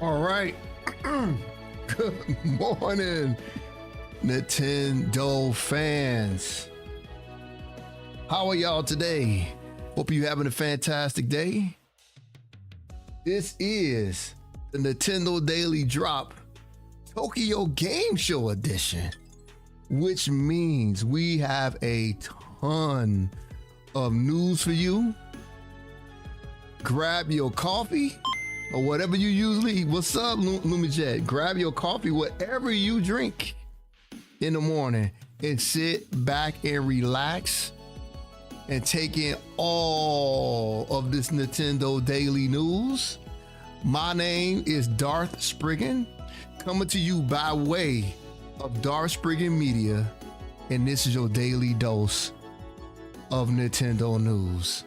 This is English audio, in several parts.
All right. Good morning, Nintendo fans. How are y'all today? Hope you're having a fantastic day. This is the Nintendo Daily Drop Tokyo Game Show edition, which means we have a ton of news for you. Grab your coffee or whatever you usually eat. What's up, Lumijet? Grab your coffee, whatever you drink in the morning, and sit back and relax and take in all of this Nintendo daily news. My name is Darth Spriggan, coming to you by way of Darth Spriggan Media, and this is your daily dose of Nintendo news.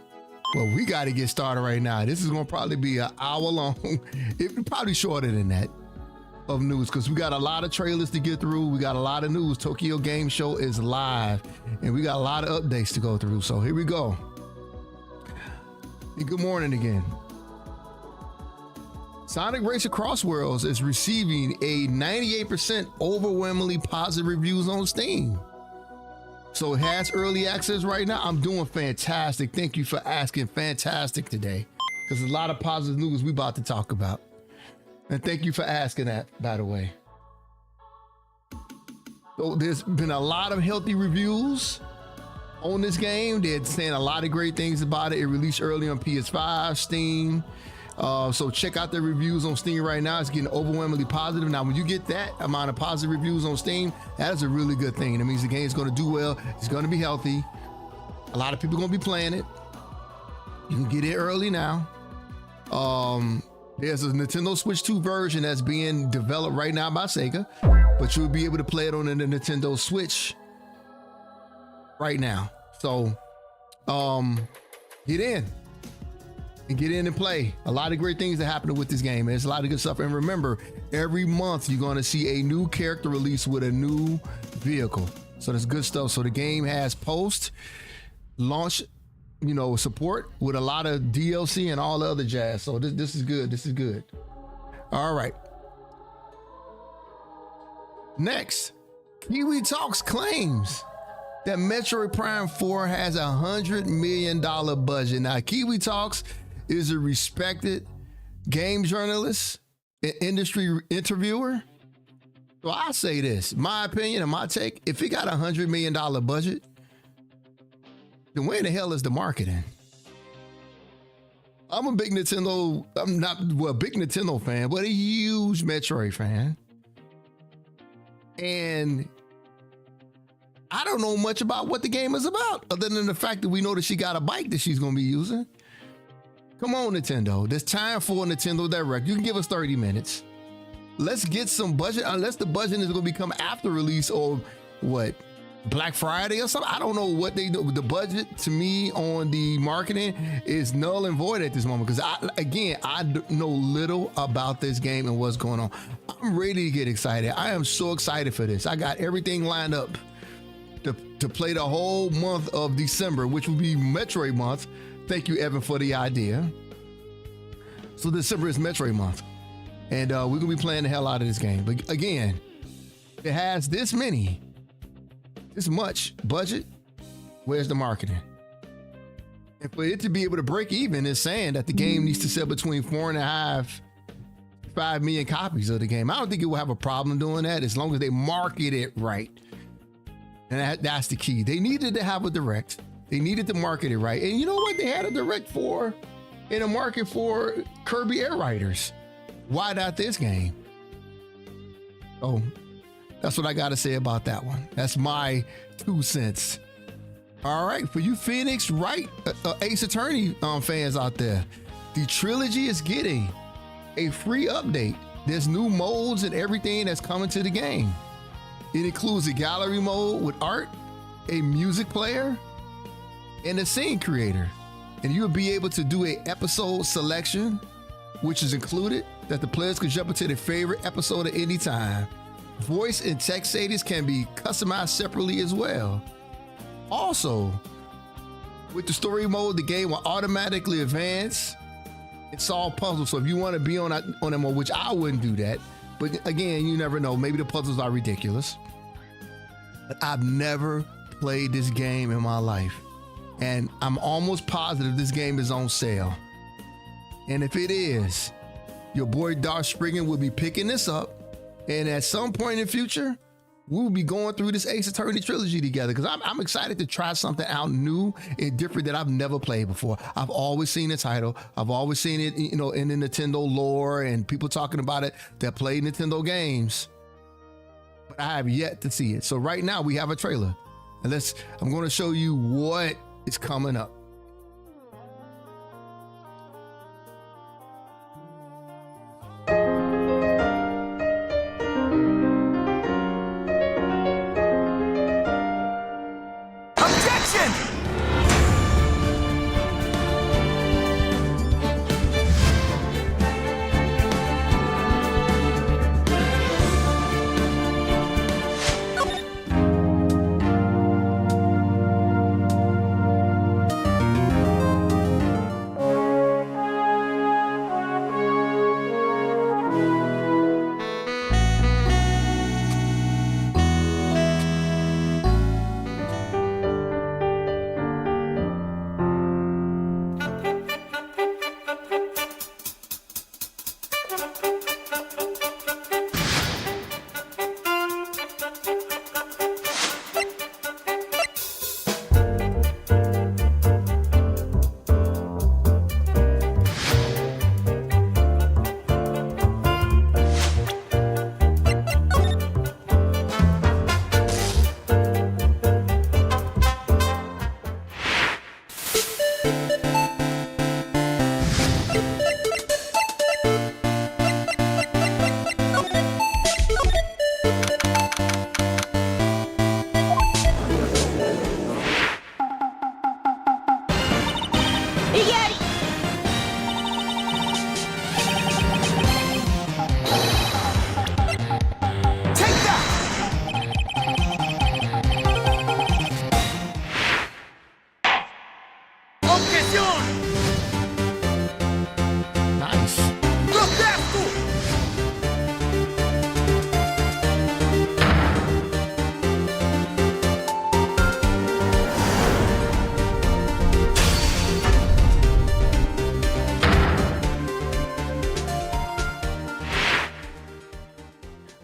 Well, we got to get started right now. This is going to probably be an hour long, it probably shorter than that, of news, because we got a lot of trailers to get through. We got a lot of news. Tokyo Game Show is live, and we got a lot of updates to go through. So here we go. And good morning again. Sonic Race Across Worlds is receiving a 98% overwhelmingly positive reviews on Steam. So it has early access right now. I'm doing fantastic. Thank you for asking. Fantastic today, because there's a lot of positive news we about to talk about. And thank you for asking that, by the way. So there's been a lot of healthy reviews on this game. They're saying a lot of great things about it. It released early on PS5, Steam. So check out the reviews on Steam right now. It's getting overwhelmingly positive. Now, when you get that amount of positive reviews on Steam, that is a really good thing. That means the game is going to do well. It's going to be healthy. A lot of people are going to be playing it. You can get it early now. There's a Nintendo Switch 2 version that's being developed right now by Sega, but you'll be able to play it on the Nintendo Switch right now. So get in and play. A lot of great things are happening with this game. There's a lot of good stuff. And remember, every month you're going to see a new character release with a new vehicle. So that's good stuff. So the game has post-launch, support with a lot of DLC and all the other jazz. So this is good. This is good. All right. Next, Kiwi Talks claims that Metroid Prime 4 has $100 million budget. Now, Kiwi Talks is a respected game journalist and industry interviewer. So I say this, my opinion and my take, if it got $100 million budget, then where in the hell is the marketing? I'm a big Nintendo fan, but a huge Metroid fan. And I don't know much about what the game is about, other than the fact that we know that she got a bike that she's going to be using. Come on, Nintendo. There's time for a Nintendo Direct. You can give us 30 minutes. Let's get some budget, unless the budget is going to become after release or what, Black Friday or something. I don't know what they do. The budget to me on the marketing is null and void at this moment, because I know little about this game and what's going on. I'm ready to get excited. I am so excited for this. I got everything lined up to play the whole month of December, which will be Metroid month. Thank you, Evan, for the idea. So December is Metroid month, and we're gonna be playing the hell out of this game. But again, it has this much budget. Where's the marketing? And for it to be able to break even, is saying that the game needs to sell between 4.5 to 5 million copies of the game. I don't think it will have a problem doing that as long as they market it right. And that's the key. They needed to have a direct. They needed to market it right. And you know what? They had a direct in a market for Kirby Air Riders. Why not this game? Oh, that's what I got to say about that one. That's my 2 cents. All right. For you Phoenix Wright, Ace Attorney fans out there, the trilogy is getting a free update. There's new modes and everything that's coming to the game. It includes a gallery mode with art, a music player, and a scene creator. And you'll be able to do an episode selection, which is included, that the players can jump into their favorite episode at any time. Voice and text shaders can be customized separately as well. Also, with the story mode, the game will automatically advance and solve puzzles. So if you want to be on them, which I wouldn't do that, but again, you never know. Maybe the puzzles are ridiculous. But I've never played this game in my life, and I'm almost positive this game is on sale. And if it is, your boy Darth Spriggan will be picking this up, and at some point in the future, we'll be going through this Ace Attorney trilogy together, because I'm excited to try something out new and different that I've never played before. I've always seen the title. I've always seen it, in the Nintendo lore and people talking about it that play Nintendo games, but I have yet to see it. So right now we have a trailer, and I'm going to show you what is coming up.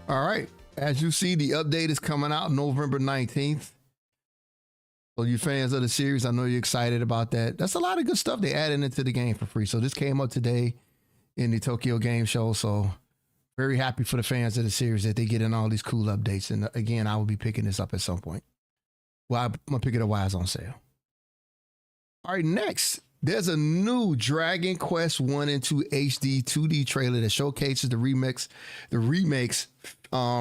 All right, as you see, the update is coming out November 19th. So you fans of the series, I know you're excited about that. That's a lot of good stuff they added into the game for free. So this came up today in the Tokyo Game Show. So very happy for the fans of the series that they get in all these cool updates. And again, I will be picking this up at some point. Well, I'm going to pick it up while it's on sale. All right, next, there's a new Dragon Quest 1 and 2 HD 2D trailer that showcases the remake's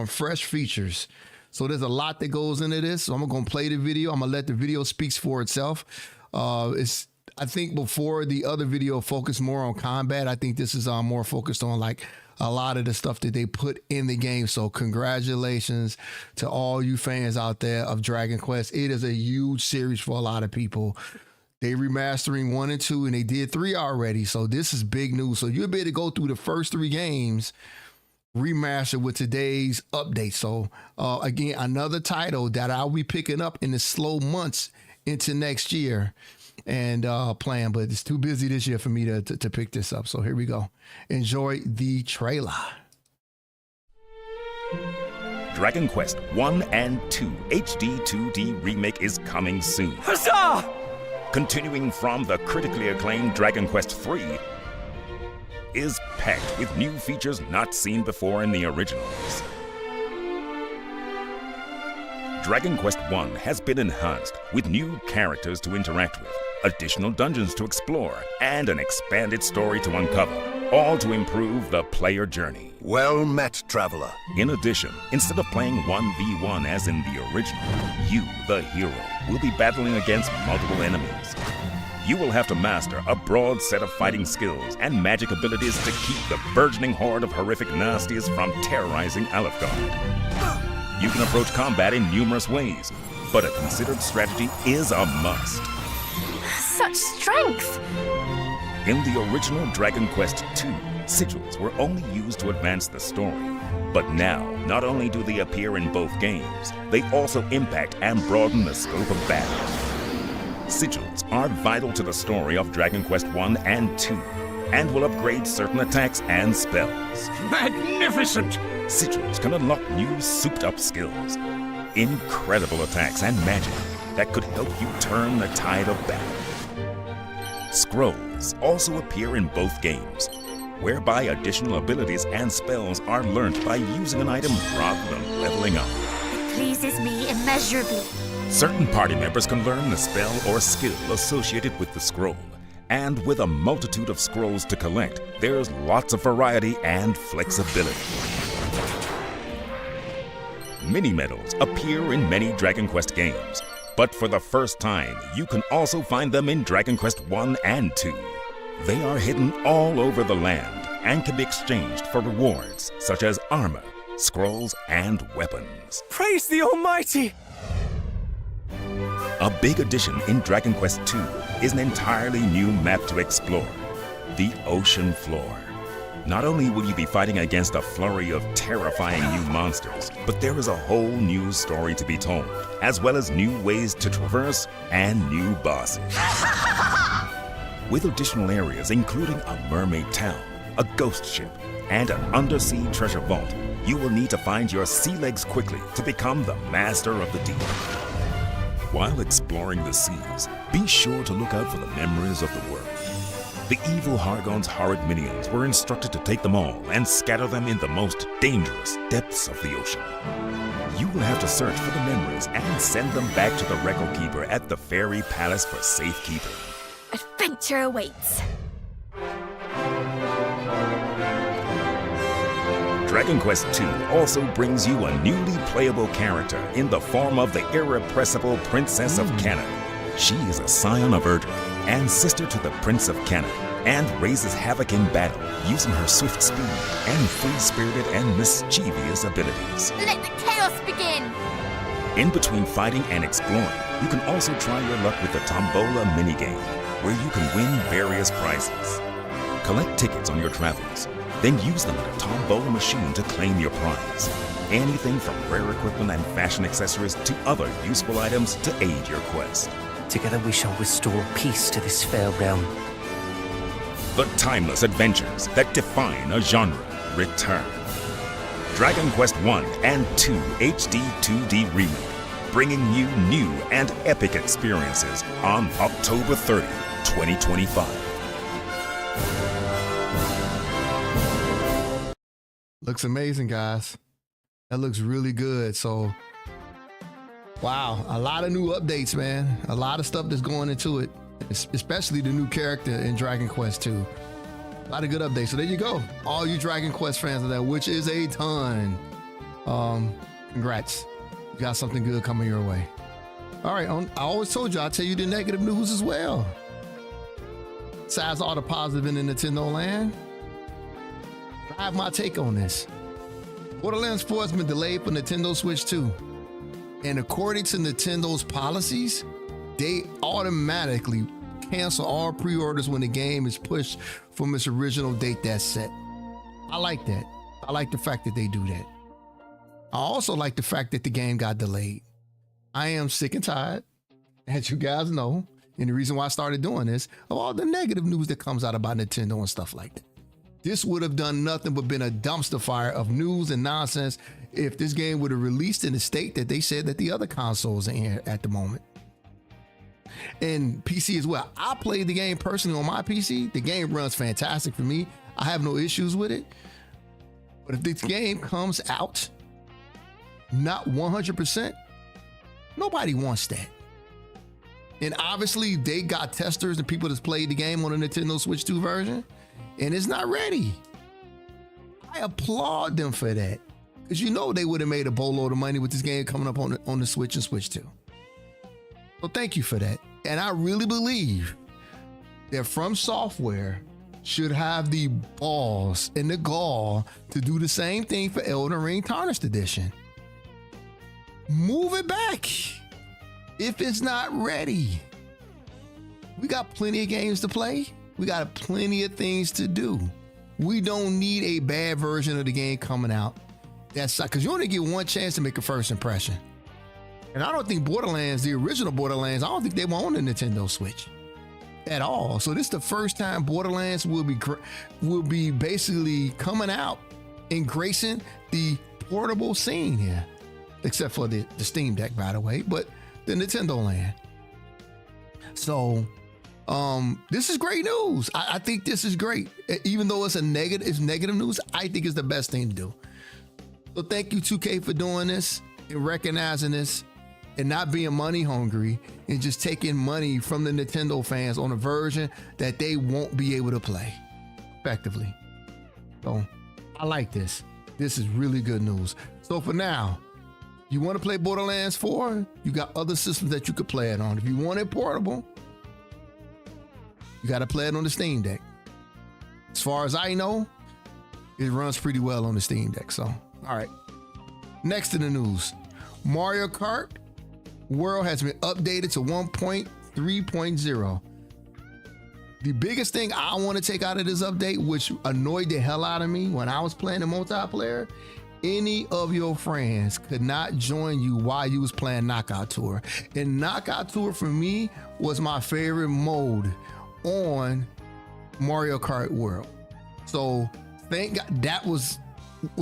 fresh features. So there's a lot that goes into this. So I'm going to play the video. I'm going to let the video speak for itself. I think before the other video focused more on combat, I think this is more focused on like a lot of the stuff that they put in the game. So congratulations to all you fans out there of Dragon Quest. It is a huge series for a lot of people. They remastering 1 and 2, and they did 3 already. So this is big news. So you'll be able to go through the first 3 games remastered with today's update. So again, another title that I'll be picking up in the slow months into next year and playing, but it's too busy this year for me to pick this up. So here we go. Enjoy the trailer. Dragon Quest 1 and 2 HD 2D remake is coming soon. Huzzah! Continuing from the critically acclaimed Dragon Quest 3 is packed with new features not seen before in the originals. Dragon Quest 1 has been enhanced with new characters to interact with, additional dungeons to explore, and an expanded story to uncover, all to improve the player journey. Well met, traveler. In addition, instead of playing 1v1 as in the original, you, the hero, will be battling against multiple enemies. You will have to master a broad set of fighting skills and magic abilities to keep the burgeoning horde of horrific nasties from terrorizing Alefgard. You can approach combat in numerous ways, but a considered strategy is a must. Such strength! In the original Dragon Quest II, sigils were only used to advance the story. But now, not only do they appear in both games, they also impact and broaden the scope of battle. Sigils are vital to the story of Dragon Quest I and II, and will upgrade certain attacks and spells. Magnificent! Sigils can unlock new souped-up skills, incredible attacks and magic that could help you turn the tide of battle. Scrolls also appear in both games, whereby additional abilities and spells are learnt by using an item rather than leveling up. It pleases me immeasurably. Certain party members can learn the spell or skill associated with the scroll, and with a multitude of scrolls to collect, there's lots of variety and flexibility. Mini-medals appear in many Dragon Quest games, but for the first time, you can also find them in Dragon Quest I and II. They are hidden all over the land and can be exchanged for rewards such as armor, scrolls, and weapons. Praise the Almighty! A big addition in Dragon Quest II is an entirely new map to explore, the ocean floor. Not only will you be fighting against a flurry of terrifying new monsters, but there is a whole new story to be told, as well as new ways to traverse and new bosses. With additional areas including a mermaid town, a ghost ship, and an undersea treasure vault, you will need to find your sea legs quickly to become the master of the deep. While exploring the seas, be sure to look out for the memories of the world. The evil Hargon's horrid minions were instructed to take them all and scatter them in the most dangerous depths of the ocean. You will have to search for the memories and send them back to the record keeper at the Fairy Palace for safekeeping. Adventure awaits. Dragon Quest II also brings you a newly playable character in the form of the irrepressible Princess of Canaan. She is a scion of Erdre and sister to the Prince of Canaan, and raises havoc in battle using her swift speed and free-spirited and mischievous abilities. Let the chaos begin! In between fighting and exploring, you can also try your luck with the Tombola minigame, where you can win various prizes. Collect tickets on your travels, then use them at a Tombola machine to claim your prize. Anything from rare equipment and fashion accessories to other useful items to aid your quest. Together we shall restore peace to this fair realm. The timeless adventures that define a genre return. Dragon Quest I and II HD 2D Remake, bringing you new and epic experiences on October 30, 2025. Looks amazing, guys. That looks really good. So, wow, a lot of new updates, man. A lot of stuff that's going into it, especially the new character in Dragon Quest II. A lot of good updates. So there you go. All you Dragon Quest fans of that, which is a ton. Congrats. You got something good coming your way. All right, I always told you I'll tell you the negative news as well. Besides all the positive in the Nintendo land, I have my take on this. Borderlands 4 has been delayed for Nintendo Switch 2. And according to Nintendo's policies, they automatically cancel all pre-orders when the game is pushed from its original date that's set. I like that. I like the fact that they do that. I also like the fact that the game got delayed. I am sick and tired, as you guys know, and the reason why I started doing this, of all the negative news that comes out about Nintendo and stuff like that. This would have done nothing but been a dumpster fire of news and nonsense if this game would have released in the state that they said that the other consoles are in at the moment. And PC as well. I played the game personally on my PC. The game runs fantastic for me. I have no issues with it. But if this game comes out not 100%, nobody wants that. And obviously they got testers and people that's played the game on the Nintendo Switch 2 version, and it's not ready. I applaud them for that, because you know they would have made a boatload of money with this game coming up on the Switch and Switch 2. So thank you for that. And I really believe that From Software should have the balls and the gall to do the same thing for Elden Ring Tarnished Edition. Move it back if it's not ready. We got plenty of games to play. We got plenty of things to do. We don't need a bad version of the game coming out. That's because you only get one chance to make a first impression. And I don't think Borderlands, the original Borderlands, I don't think they were on the Nintendo Switch at all. So this is the first time Borderlands will be basically coming out and gracing the portable scene here, except for the Steam Deck, by the way, but the Nintendo land. So this is great news. I think this is great. Even though it's negative news, I think it's the best thing to do. So thank you 2K for doing this and recognizing this and not being money hungry and just taking money from the Nintendo fans on a version that they won't be able to play effectively. So I like this. This is really good news. So for now, you want to play Borderlands 4, you got other systems that you could play it on. If you want it portable, you got to play it on the Steam Deck. As far as I know, it runs pretty well on the Steam Deck. So, all right. Next in the news, Mario Kart World has been updated to 1.3.0. The biggest thing I want to take out of this update, which annoyed the hell out of me when I was playing the multiplayer, any of your friends could not join you while you was playing Knockout Tour. And Knockout Tour for me was my favorite mode on Mario Kart World. So thank God that was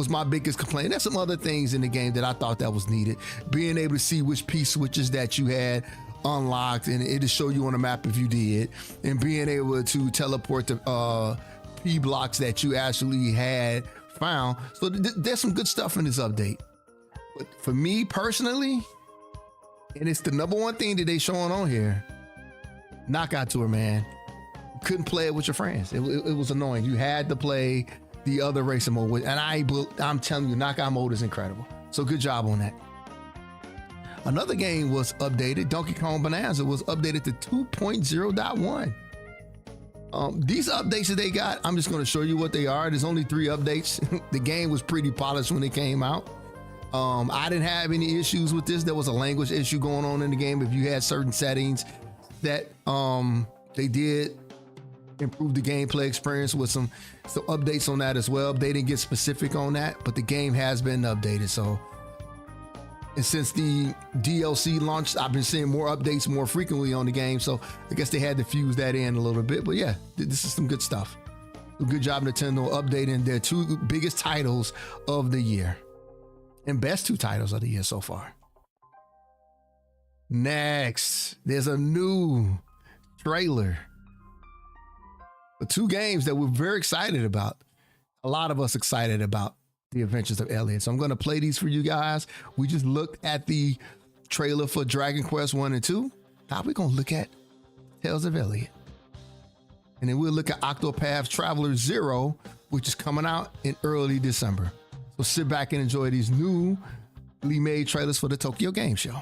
my biggest complaint. There's some other things in the game that I thought that was needed. Being able to see which P switches that you had unlocked and it'll show you on the map if you did, and being able to teleport to P blocks that you actually had found. So there's some good stuff in this update. But for me personally, and it's the number one thing that they showing on here, Knockout Tour, man. You couldn't play it with your friends. It was annoying. You had to play the other racing mode, and I'm telling you, Knockout mode is incredible. So good job on that. Another game was updated. Donkey Kong Bonanza was updated to 2.0.1. These updates that they got, I'm just going to show you what they are. There's only 3 updates. The game was pretty polished when it came out. I didn't have any issues with this. There was a language issue going on in the game. If you had certain settings that they did improve the gameplay experience with some updates on that as well. They didn't get specific on that, but the game has been updated. So, and since the DLC launched, I've been seeing more updates more frequently on the game. So I guess they had to fuse that in a little bit. But yeah, this is some good stuff. Good job, Nintendo, updating their 2 biggest titles of the year and best 2 titles of the year so far. Next, there's a new trailer for 2 games that we're very excited about. A lot of us excited about the Adventures of Elliot. So I'm going to play these for you guys. We just looked at the trailer for Dragon Quest 1 and 2. Now we're going to look at Tales of Elliot. And then we'll look at Octopath Traveler 0, which is coming out in early December. So sit back and enjoy these newly made trailers for the Tokyo Game Show.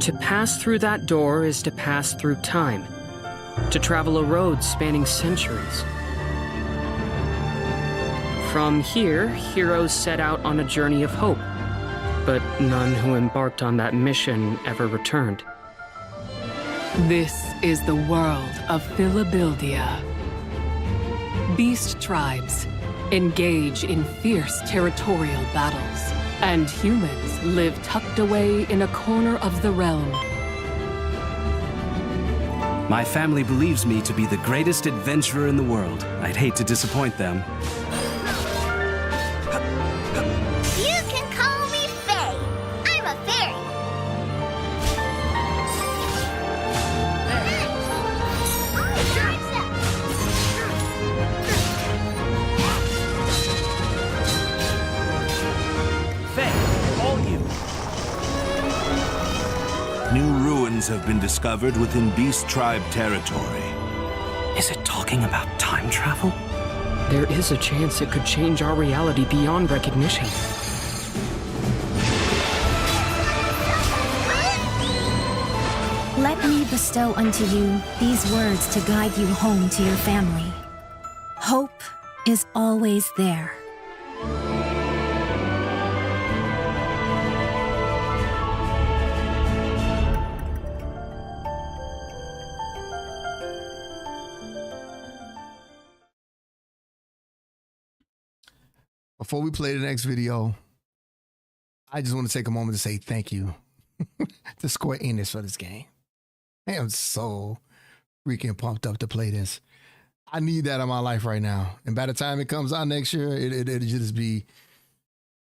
To pass through that door is to pass through time, to travel a road spanning centuries. From here, heroes set out on a journey of hope, but none who embarked on that mission ever returned. This is the world of Philadelphia. Beast tribes engage in fierce territorial battles, and humans live tucked away in a corner of the realm. My family believes me to be the greatest adventurer in the world. I'd hate to disappoint them. You can call me Faye. I'm a fairy. Faye, all you. New ruins have been discovered within Beast Tribe territory. Is it talking about time travel? There is a chance it could change our reality beyond recognition. Let me bestow unto you these words to guide you home to your family. Hope is always there. before we play the next video, I just want to take a moment to say thank you to Square Enix for this game. I am so freaking pumped up to play this. I need that in my life right now. And by the time it comes out next year, it'll just be,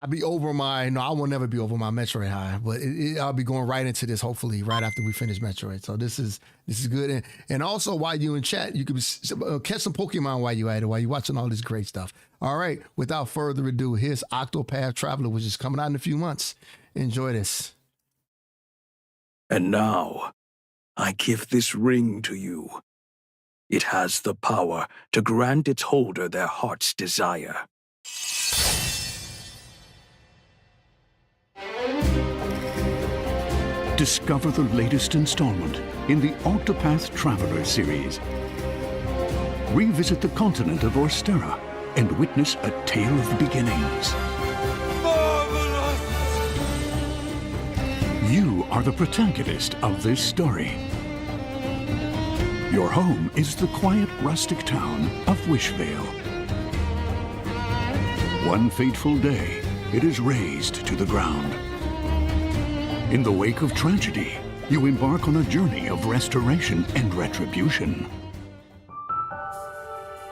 I'll be over my, no, I will never be over my Metroid high, but I'll be going right into this, hopefully, right after we finish Metroid. So this is good. And also, while you in chat, you can catch some Pokemon while you at it, while you're watching all this great stuff. All right, without further ado, here's Octopath Traveler, which is coming out in a few months. Enjoy this. And now, I give this ring to you. It has the power to grant its holder their heart's desire. Discover the latest installment in the Octopath Traveler series. Revisit the continent of Orstera and witness a tale of the beginnings. Marvelous! You are the protagonist of this story. Your home is the quiet, rustic town of Wishvale. One fateful day, it is razed to the ground. In the wake of tragedy, you embark on a journey of restoration and retribution.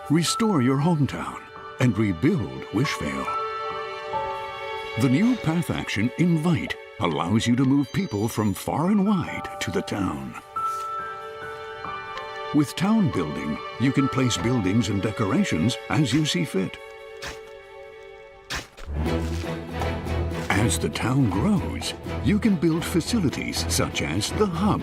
Restore your hometown and rebuild Wishvale. The new Path Action Invite allows you to move people from far and wide to the town. With town building, you can place buildings and decorations as you see fit. As the town grows, you can build facilities such as the Hub,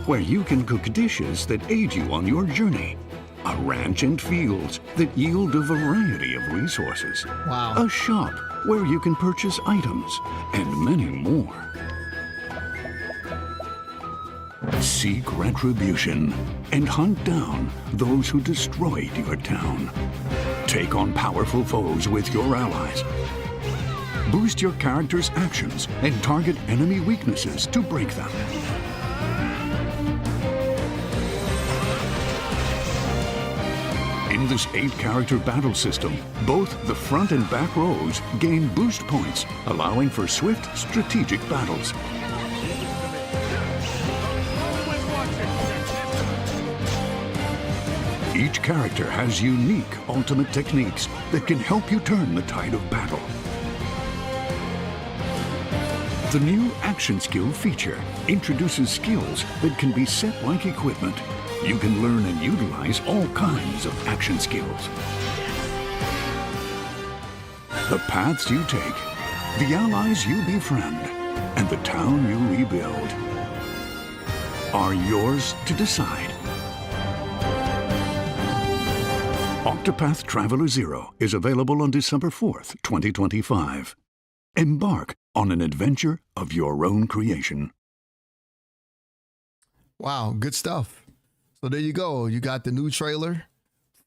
where you can cook dishes that aid you on your journey, a ranch and fields that yield a variety of resources, Wow. a shop where you can purchase items, and many more. Seek retribution and hunt down those who destroyed your town. Take on powerful foes with your allies. Boost your character's actions and target enemy weaknesses to break them. In this 8-character battle system, both the front and back rows gain boost points, allowing for swift, strategic battles. Each character has unique ultimate techniques that can help you turn the tide of battle. The new Action Skill feature introduces skills that can be set like equipment. You can learn and utilize all kinds of action skills. The paths you take, the allies you befriend, and the town you rebuild are yours to decide. Octopath Traveler 0 is available on December 4th, 2025. Embark on an adventure of your own creation. Wow, good stuff. So there you go. You got the new trailer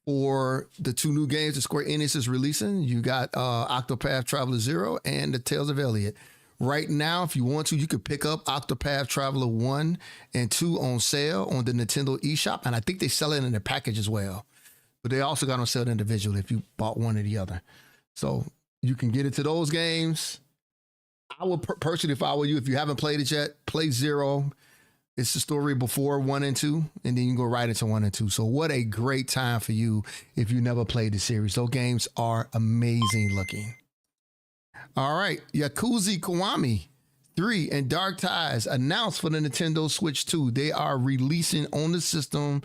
for the 2 new games that Square Enix is releasing. You got Octopath Traveler 0 and the Tales of Elliott. Right now, if you want to, you could pick up Octopath Traveler 1 and 2 on sale on the Nintendo eShop. And I think they sell it in a package as well. But they also got on sale individually if you bought one or the other. So you can get into those games. I would personally, if I were you, if you haven't played it yet, play 0. It's the story before 1 and 2, and then you can go right into 1 and 2. So what a great time for you if you never played the series. Those games are amazing looking. All right, Yakuza Kiwami 3 and Dark Tides announced for the Nintendo Switch 2. They are releasing on the system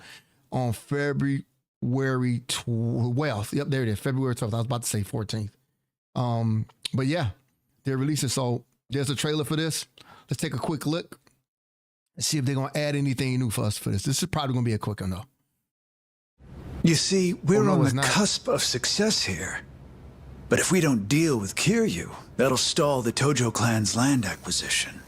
on February 12th. Yep, there it is, February 12th. I was about to say 14th. But yeah, they're releasing. So there's a trailer for this. Let's take a quick look and see if they're going to add anything new for us for this. This is probably going to be a quick one, though. You see, we're no, on it's the not. cusp of success here. But if we don't deal with Kiryu, that'll stall the Tojo clan's land acquisition.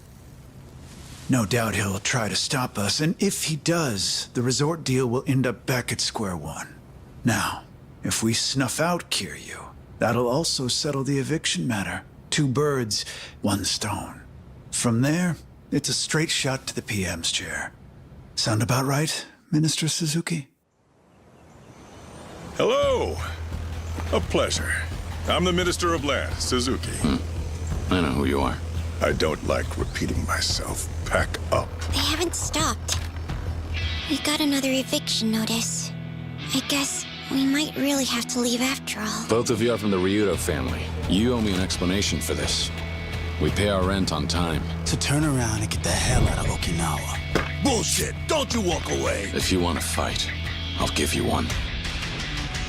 No doubt he'll try to stop us, and if he does, the resort deal will end up back at square one. Now, if we snuff out Kiryu, that'll also settle the eviction matter. 2 birds, 1 stone. From there, it's a straight shot to the PM's chair. Sound about right, Minister Suzuki? Hello. A pleasure. I'm the Minister of Land, Suzuki. I know who you are. I don't like repeating myself. Pack up. They haven't stopped. We got another eviction notice. I guess we might really have to leave after all. Both of you are from the Ryudo family. You owe me an explanation for this. We pay our rent on time. To turn around and get the hell out of Okinawa. Bullshit! Don't you walk away! If you want to fight, I'll give you one.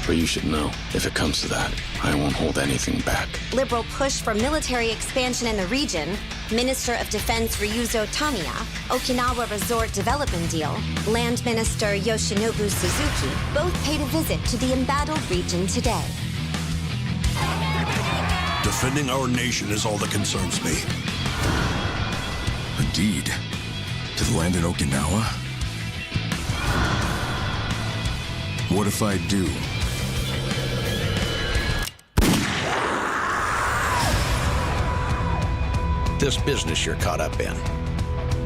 But you should know, if it comes to that, I won't hold anything back. Liberal push for military expansion in the region, Minister of Defense Ryuzo Tamiya, Okinawa Resort Development Deal, Land Minister Yoshinobu Suzuki both paid a visit to the embattled region today. Defending our nation is all that concerns me. A deed to the land in Okinawa? What if I do? This business you're caught up in,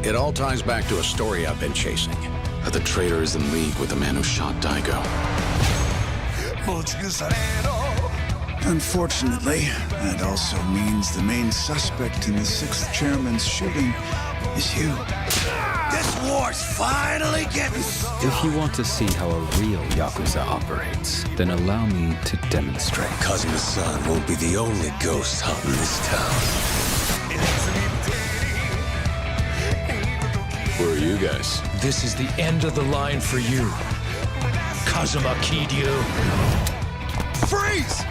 it all ties back to a story I've been chasing. That the traitor is in league with the man who shot Daigo. Unfortunately, that also means the main suspect in the 6th chairman's shooting is you. This war's finally getting... If you want to see how a real Yakuza operates, then allow me to demonstrate. Kazuma-san won't be the only ghost haunting this town. Who are you guys? This is the end of the line for you. Kazuma Kiryu. Freeze!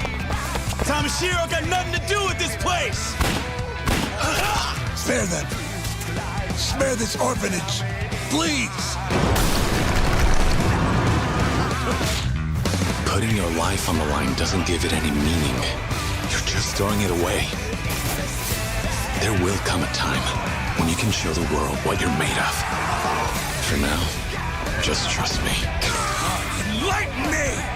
Tamashiro got nothing to do with this place! Spare them. Spare this orphanage. Please! Putting your life on the line doesn't give it any meaning. You're just throwing it away. There will come a time when you can show the world what you're made of. For now, just trust me. Enlighten me!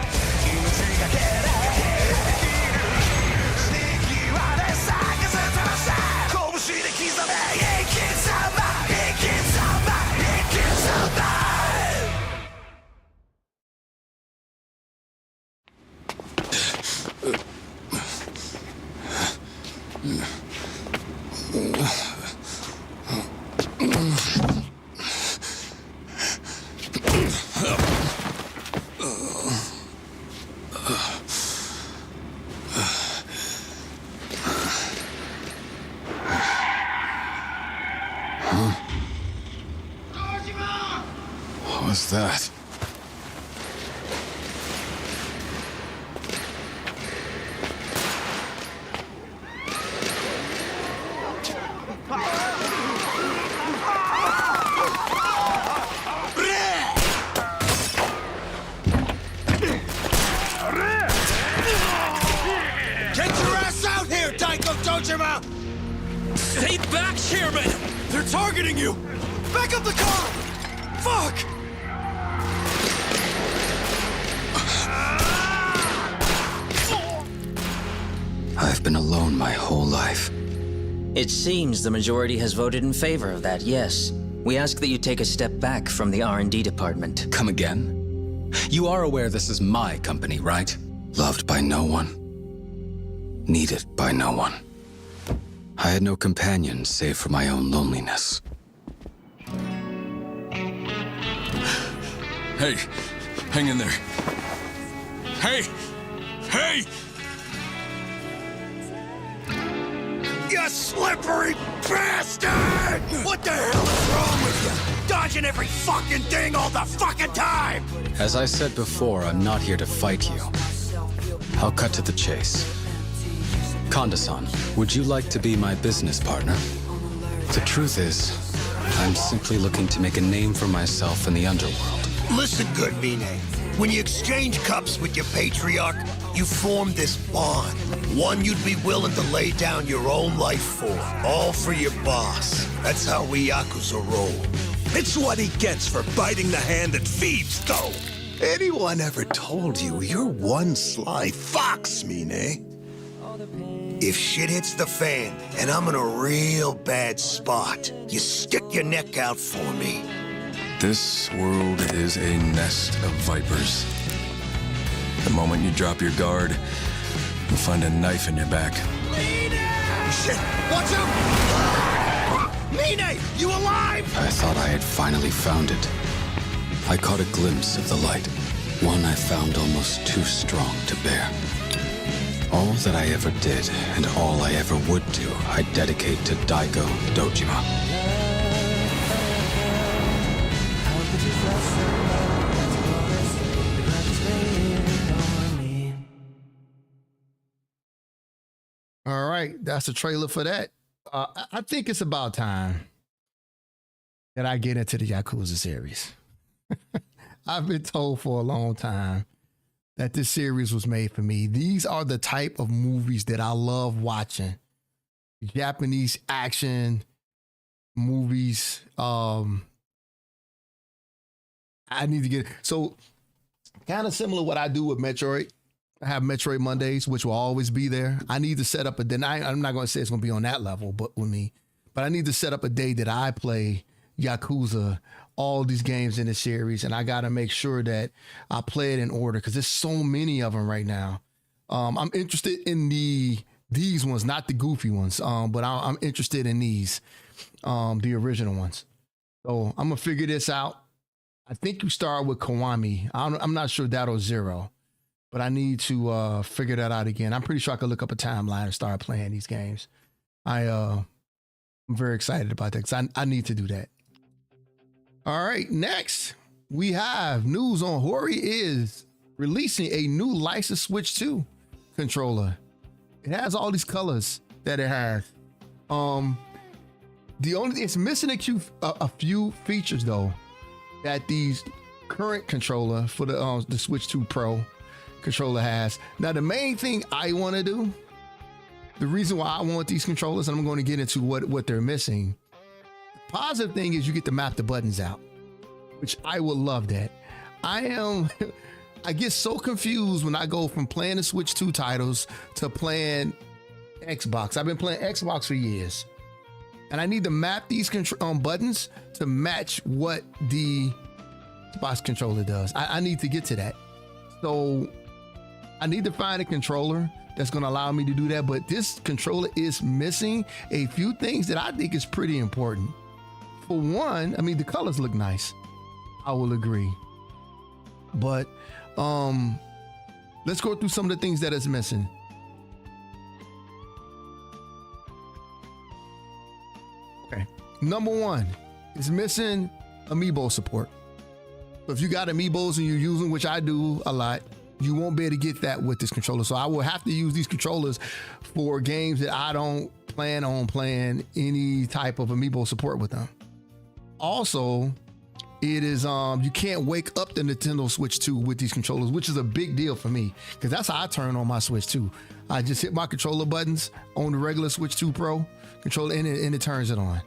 What's that? Get your ass out here, Daiko Dojima! Stay back, Chairman! They're targeting you! Back up the car! Fuck! I've been alone my whole life. It seems the majority has voted in favor of that, yes. We ask that you take a step back from the R&D department. Come again? You are aware this is my company, right? Loved by no one. Needed by no one. I had no companions save for my own loneliness. Hey, hang in there. Hey! Hey! You slippery bastard! What the hell is wrong with you? Dodging every fucking thing all the fucking time! As I said before, I'm not here to fight you. I'll cut to the chase. Konda-san, would you like to be my business partner? The truth is, I'm simply looking to make a name for myself in the underworld. Listen good, Mine. When you exchange cups with your patriarch, you form this bond. One you'd be willing to lay down your own life for. All for your boss. That's how we Yakuza roll. It's what he gets for biting the hand that feeds, though. Anyone ever told you you're one sly fox, Mine? If shit hits the fan and I'm in a real bad spot, you stick your neck out for me. This world is a nest of vipers. The moment you drop your guard, you'll find a knife in your back. Shit! Watch out! Mine! You alive? I thought I had finally found it. I caught a glimpse of the light, one I found almost too strong to bear. All that I ever did, and all I ever would do, I dedicate to Daigo Dojima. All right, that's the trailer for that. I think it's about time that I get into the Yakuza series. I've been told for a long time that this series was made for me. These are the type of movies that I love watching. Japanese action movies. I need to get so kind of similar to what I do with Metroid. I have Metroid Mondays, which will always be there. I need to set up I'm not going to say it's going to be on that level, but with me, but I need to set up a day that I play Yakuza, all these games in the series, and I got to make sure that I play it in order because there's so many of them right now. I'm interested in these ones, not the goofy ones, but I'm interested in these, the original ones. So I'm gonna figure this out. I think you start with Kiwami. I'm not sure that'll zero, but I need to figure that out again. I'm pretty sure I could look up a timeline and start playing these games. I'm very excited about that because I need to do that. All right, next we have news on Hori is releasing a new licensed Switch 2 controller. It has all these colors that it has. It's missing a few features though that these current controller for the Switch 2 Pro controller has. Now the main thing I want to do, the reason why I want these controllers, and I'm going to get into what they're missing. Positive thing is you get to map the buttons out, which I would love that. I get so confused when I go from playing the Switch 2 titles to playing Xbox. I've been playing Xbox for years, and I need to map these buttons to match what the Xbox controller does. I need to get to that. So I need to find a controller that's going to allow me to do that. But this controller is missing a few things that I think is pretty important. For one, I mean, the colors look nice. I will agree. But let's go through some of the things that is missing. Okay. Number one, it's missing amiibo support. So if you got amiibos and you're using, which I do a lot, you won't be able to get that with this controller. So I will have to use these controllers for games that I don't plan on playing any type of amiibo support with them. Also, it is you can't wake up the Nintendo Switch 2 with these controllers, which is a big deal for me because that's how I turn on my Switch 2. I just hit my controller buttons on the regular Switch 2 Pro controller and it turns it on.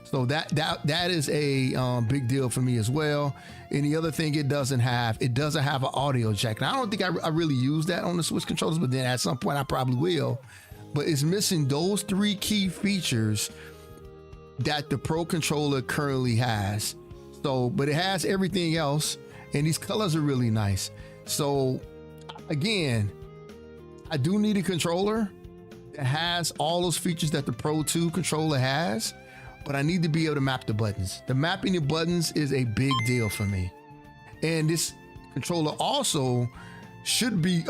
So that is a big deal for me as well. And the other thing it doesn't have an audio jack. Now I don't think I really use that on the Switch controllers, but then at some point I probably will. But it's missing those three key features that the Pro controller currently has. So, but it has everything else, and these colors are really nice. So again, I do need a controller that has all those features that the Pro 2 controller has, but I need to be able to map the buttons. The mapping the buttons is a big deal for me. And this controller also should be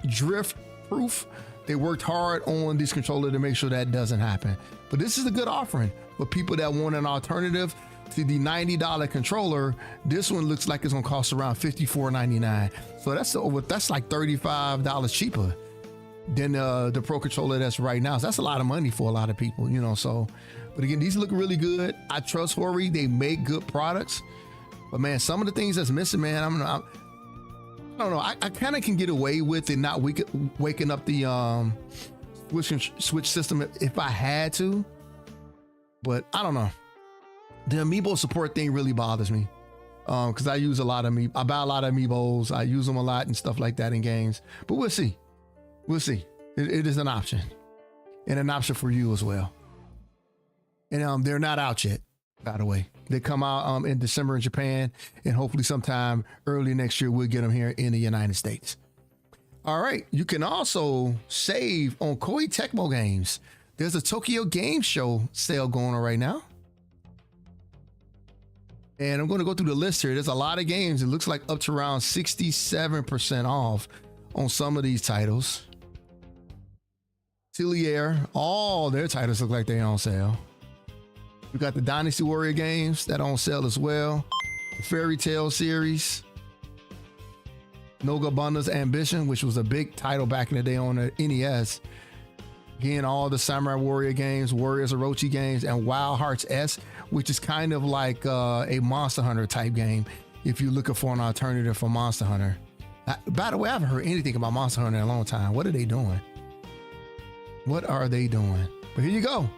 drift proof. They worked hard on this controller to make sure that doesn't happen. But this is a good offering for people that want an alternative to the $90 controller. This one looks like it's gonna cost around $54.99. So that's like $35 cheaper than the Pro controller that's right now. So that's a lot of money for a lot of people, you know. So, but again, these look really good. I trust Hori. They make good products. But man, some of the things that's missing, man, I don't know. I kind of can get away with it not waking up the Switch system if I had to. But I don't know. The amiibo support thing really bothers me because I use a lot of I buy a lot of amiibos. I use them a lot and stuff like that in games. But we'll see. We'll see. It is an option, and an option for you as well. And they're not out yet, by the way. They come out in December in Japan, and hopefully sometime early next year we'll get them here in the United States. All right, you can also save on Koei Tecmo games. There's a Tokyo Game Show sale going on right now. And I'm going to go through the list here. There's a lot of games. It looks like up to around 67% off on some of these titles. Tillier, all their titles look like they're on sale. We got the Dynasty Warrior games that are on sale as well. The Fairy Tail series. Nogabanda's Ambition, which was a big title back in the day on the NES. Again, all the Samurai Warrior games, Warriors Orochi games, and Wild Hearts S, which is kind of like a Monster Hunter type game if you're looking for an alternative for Monster Hunter. By the way, I haven't heard anything about Monster Hunter in a long time. What are they doing? What are they doing? But here you go.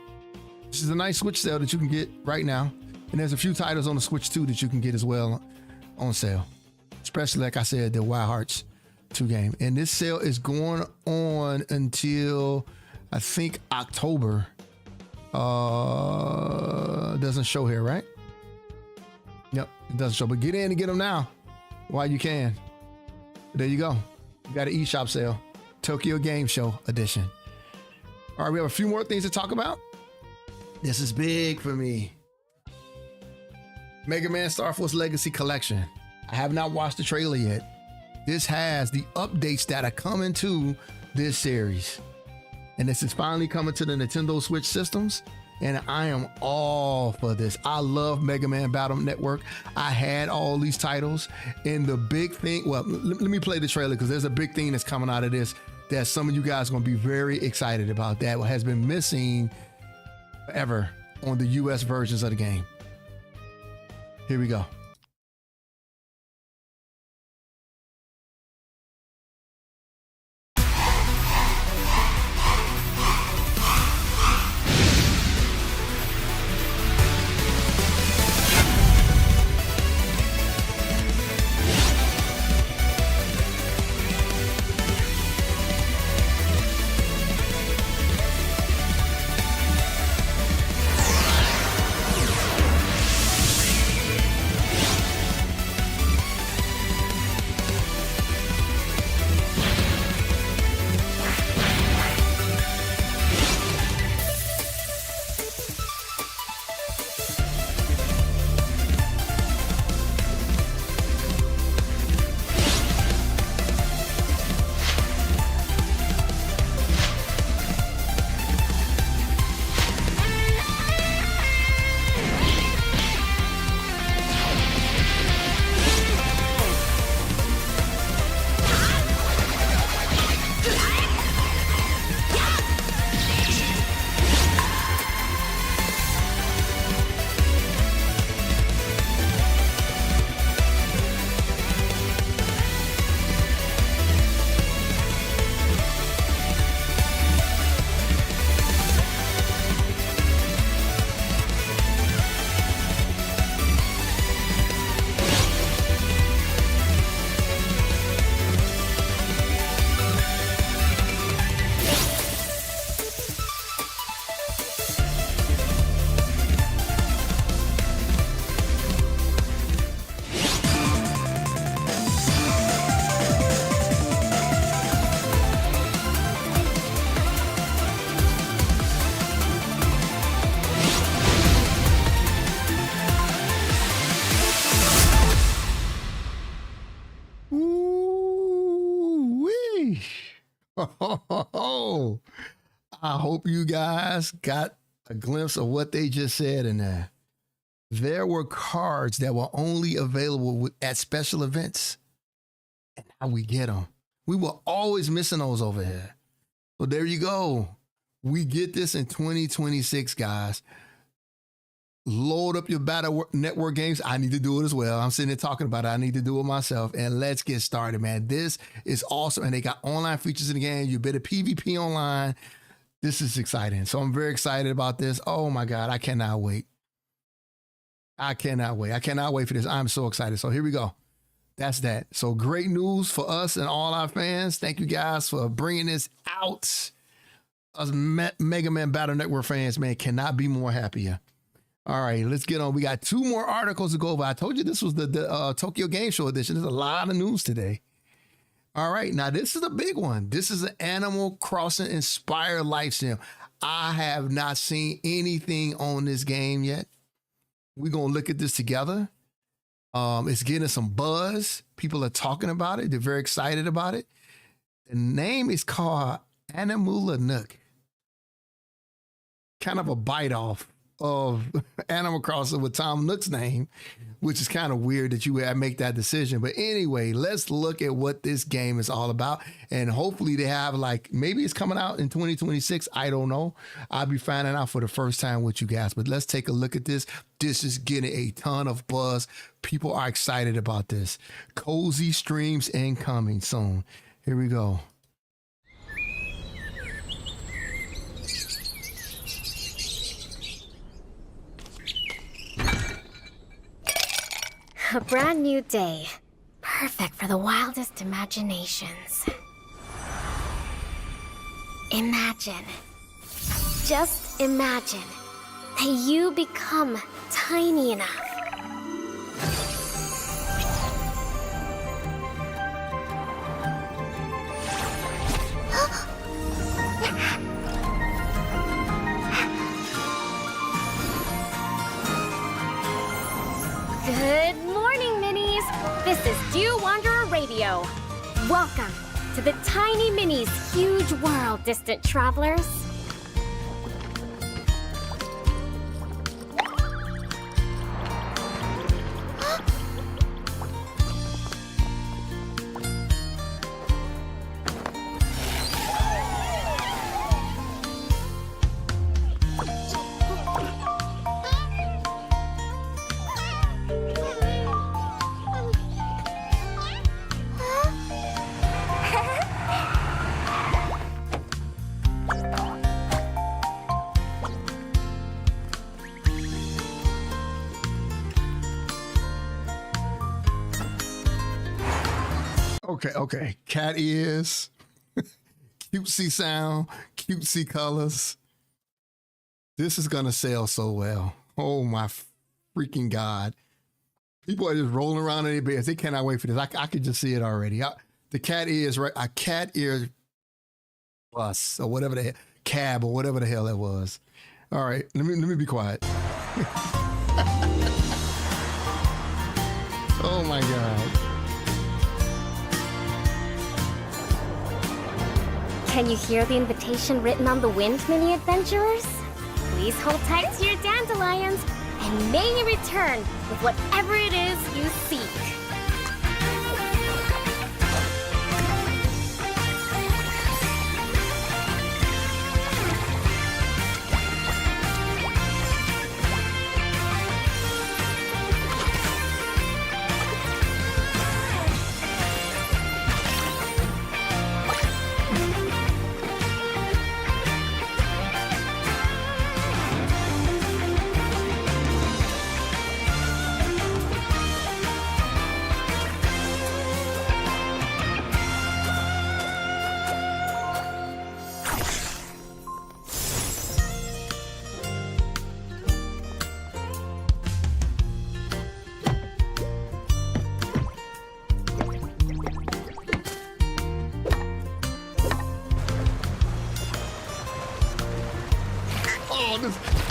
This is a nice Switch sale that you can get right now. And there's a few titles on the Switch too that you can get as well on sale. Especially, like I said, the Wild Hearts 2 game. And this sale is going on until, I think, October. Doesn't show here, right? Yep, it doesn't show. But get in and get them now while you can. There you go. You got an eShop sale. Tokyo Game Show edition. All right, we have a few more things to talk about. This is big for me. Mega Man Star Force Legacy Collection. I have not watched the trailer yet. This has the updates that are coming to this series. And this is finally coming to the Nintendo Switch systems. And I am all for this. I love Mega Man Battle Network. I had all these titles. And the big thing, well, let me play the trailer because there's a big thing that's coming out of this that some of you guys are going to be very excited about. That has been missing forever on the US versions of the game. Here we go. I hope you guys got a glimpse of what they just said in there. There were cards that were only available at special events. And now we get them. We were always missing those over here. So there you go. We get this in 2026, guys. Load up your Battle Network games. I need to do it as well. I'm sitting there talking about it. I need to do it myself. And let's get started, man. This is awesome. And they got online features in the game. You better PvP online. This is exciting. So I'm very excited about this. Oh my God. I cannot wait. I cannot wait. I cannot wait for this. I'm so excited. So here we go. That's that. So great news for us and all our fans. Thank you guys for bringing this out. Us Mega Man Battle Network fans, man, cannot be more happier. All right, let's get on. We got two more articles to go over. I told you this was the Tokyo Game Show edition. There's a lot of news today. All right, now this is a big one. This is an Animal Crossing inspired life sim. I have not seen anything on this game yet. We're gonna look at this together. It's getting some buzz. People are talking about it. They're very excited about it. The name is called Animula Nook. Kind of a bite off of Animal Crossing with Tom Nook's name, which is kind of weird that you would make that decision. But anyway, let's look at what this game is all about. And hopefully they have, like, maybe it's coming out in 2026. I don't know. I'll be finding out for the first time with you guys. But let's take a look at this. This is getting a ton of buzz. People are excited about this. Cozy streams incoming soon. Here we go. A brand new day. Perfect for the wildest imaginations. Imagine. Just imagine that you become tiny enough. Good morning, Minis! This is Dew Wanderer Radio. Welcome to the Tiny Minis' huge world, distant travelers. Okay. Cat ears, cutesy sound, cutesy colors. This is gonna sell so well. Oh my freaking God. People are just rolling around in their beds. They cannot wait for this. I could just see it already. The cat ears, right? A cat ear bus or whatever the hell, cab or whatever the hell that was. All right, let me be quiet. Oh my God. Can you hear the invitation written on the wind, mini adventurers? Please hold tight to your dandelions, and may you return with whatever it is you seek.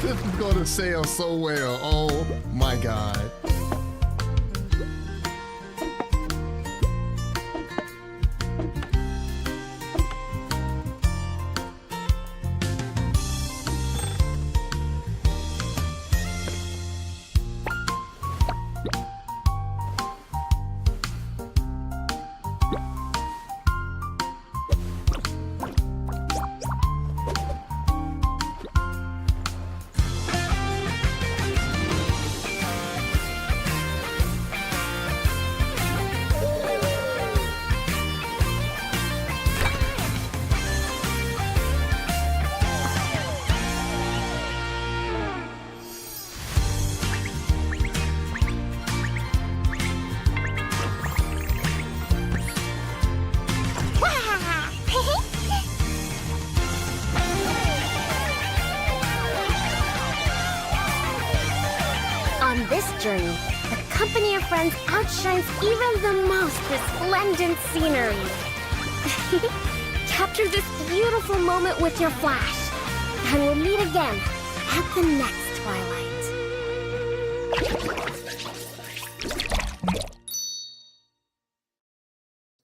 This is going to sell so well. Oh my God. On this journey, the company of friends outshines even the most resplendent scenery. Capture this beautiful moment with your flash, and we'll meet again at the next twilight.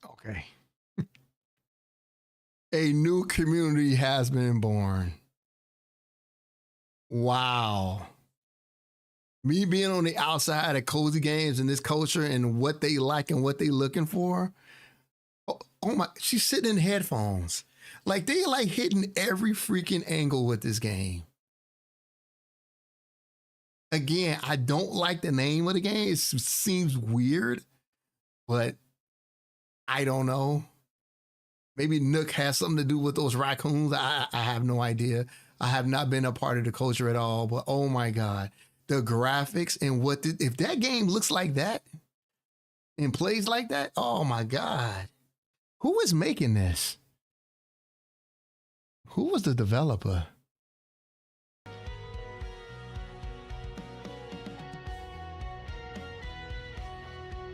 Okay. A new community has been born. Wow. Me being on the outside of cozy games and this culture and what they like and what they looking for. Oh my, she's sitting in headphones. Like they like hitting every freaking angle with this game. Again, I don't like the name of the game. It seems weird, but I don't know. Maybe Nook has something to do with those raccoons. I have no idea. I have not been a part of the culture at all, but oh my God. The graphics and if that game looks like that and plays like that, oh my God. Who is making this? Who was the developer?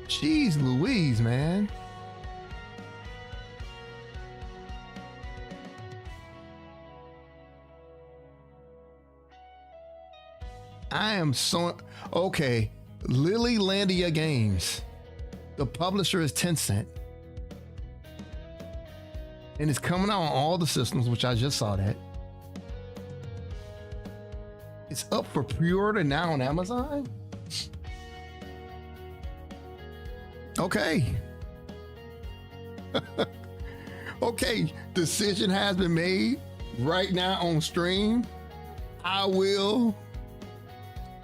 Jeez Louise, man. I am so okay. Lilylandia Games. The publisher is Tencent. And it's coming out on all the systems, which I just saw that. It's up for pre-order now on Amazon. Okay. Okay, decision has been made right now on stream. I will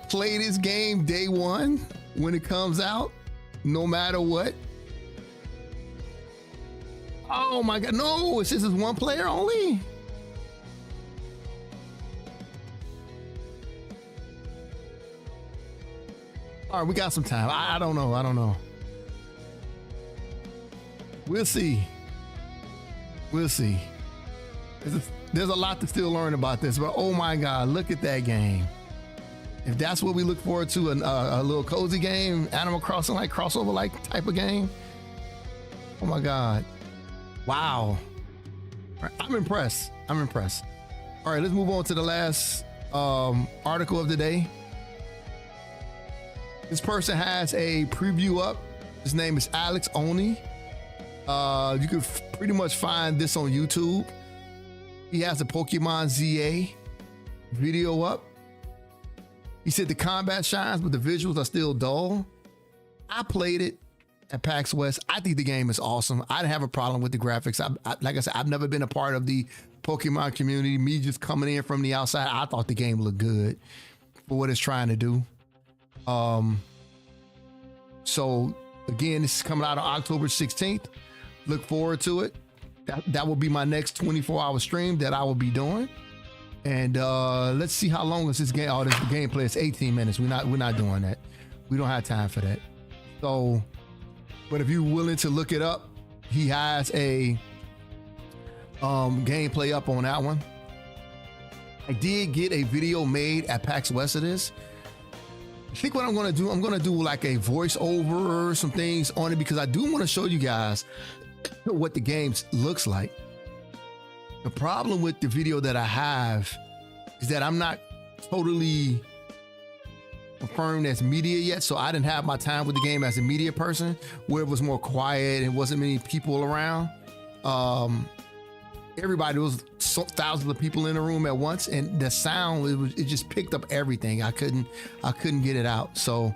play this game day one when it comes out, no matter what. Oh my God, no, it's just one player only. All right, we got some time. I don't know. We'll see. There's a lot to still learn about this, but oh my God, look at that game. If that's what we look forward to, a little cozy game, Animal Crossing like crossover like type of game. Oh my God. Wow. I'm impressed. All right, let's move on to the last article of the day. This person has a preview up. His name is Alex Oni. You can pretty much find this on YouTube. He has a Pokemon ZA video up. He said the combat shines, but the visuals are still dull. I played it at PAX West. I think the game is awesome. I didn't have a problem with the graphics. Like I said, I've never been a part of the Pokemon community. Me just coming in from the outside, I thought the game looked good for what it's trying to do. So again, this is coming out on October 16th. Look forward to it. That will be my next 24-hour stream that I will be doing. And let's see how long is this game. Oh, this gameplay is 18 minutes. We're not doing that. We don't have time for that. So, but if you're willing to look it up, he has a gameplay up on that one. I did get a video made at PAX West of this. I think what I'm gonna do like a voiceover or some things on it, because I do want to show you guys what the game looks like. The problem with the video that I have is that I'm not totally confirmed as media yet, so I didn't have my time with the game as a media person, where it was more quiet and wasn't many people around. Everybody, was thousands of people in the room at once, and the sound, it just picked up everything. I couldn't get it out. So,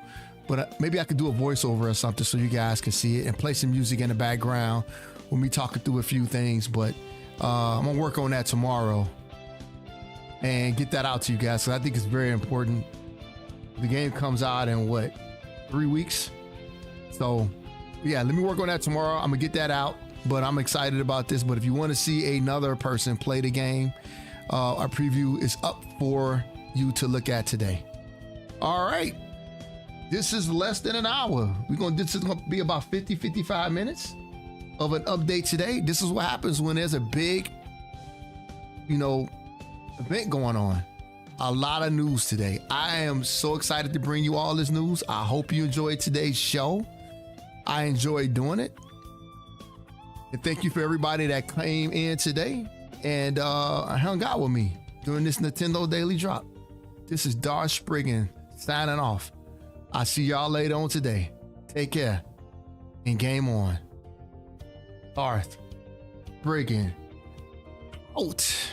but maybe I could do a voiceover or something so you guys can see it and play some music in the background when we talking through a few things. But I'm gonna work on that tomorrow and get that out to you guys, because I think it's very important. The game comes out in 3 weeks? So yeah, let me work on that tomorrow. I'm gonna get that out, but I'm excited about this. But if you want to see another person play the game, our preview is up for you to look at today. All right, this is less than an hour. This is gonna be about 55 minutes of an update today. This is what happens when there's a big, event going on. A lot of news today. I am so excited to bring you all this news. I hope you enjoyed today's show. I enjoyed doing it. And thank you for everybody that came in today and hung out with me during this Nintendo Daily Drop. This is Darth Spriggan signing off. I'll see y'all later on today. Take care and game on. Darth Spriggan out.